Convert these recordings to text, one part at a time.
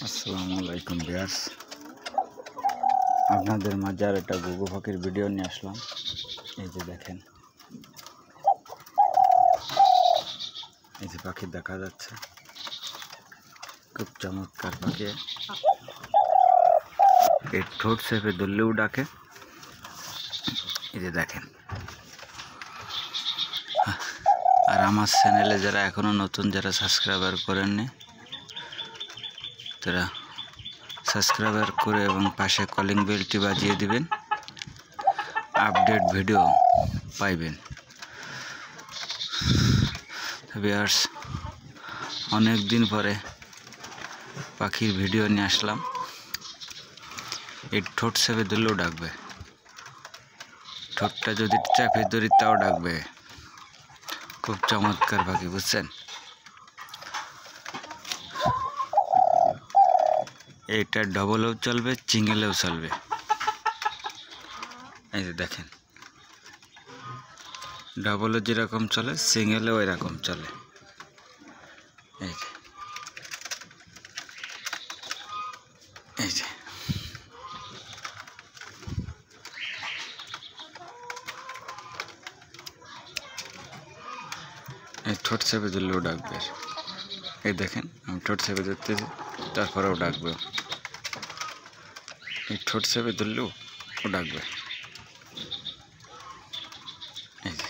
আসসালামু আলাইকুম ভিউয়ার্স, আপনাদের মাঝে আর একটা ঘুঘু পাখির ভিডিও নিয়ে আসলাম। এই যে দেখেন, এই যে পাখি দেখা যাচ্ছে, খুব চমৎকার পাখি। এর ঠোঁট চেপে ধরলেও ডাকে। এই যে দেখেন। আর আমার চ্যানেলে যারা এখনো নতুন, যারা সাবস্ক্রাইবার করেননি, তারা সাবস্ক্রাইবার করে এবং পাশে কলিং বেলটি বাজিয়ে দিবেন, আপডেট ভিডিও পাইবেন। ভিউয়ার্স, অনেক দিন পরে পাখির ভিডিও নিয়ে আসলাম। এই ঠোঁট চেপে ধরলেও ডাকবে, ঠোঁটটা যদি চাপে ধরি তাও ডাকবে। খুব চমৎকার পাখি, বুঝছেন? এইটা ডবলও চলবে, সিঙ্গেলেও চলবে। এই যে দেখেন, ডবলও যেরকম চলে সিঙ্গেলেও এরকম চলে। এই যে এই যে এই ঠোঁট চেপে ধরলেও ডাকবে। এই দেখেন, আমি ঠোঁট চেপে ধরতেছি, তারপরেও ডাকবে। এই ঠোঁট চেপে ধরলেও ও ডাকবে। এই যে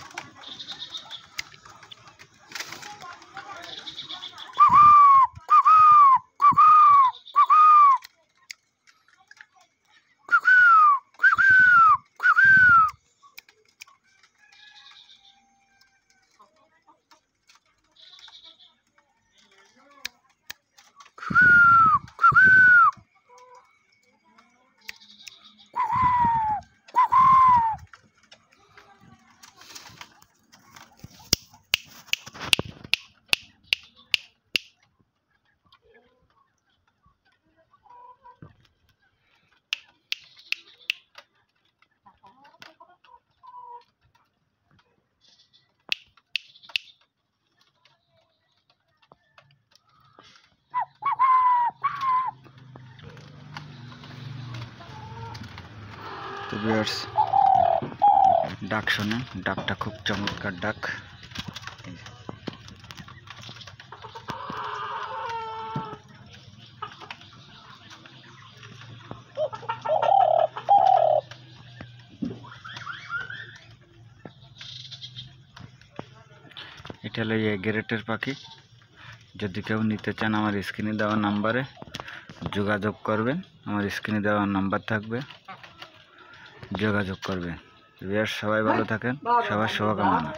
তো ভিউয়ার্স, ডাক শোনেন, ডাকটা খুব চমৎকার ডাক। এটা হলো এই গ্রেটের পাখি। যদি কেউ নিতে চান, আমার স্ক্রিনে দেওয়া নাম্বারে যোগাযোগ করবেন। আমার স্ক্রিনে দেওয়া নাম্বার থাকবে, যোগাযোগ করবেন। ভিউয়ার্স, সবাই ভালো থাকেন, সবার শুভকামনা।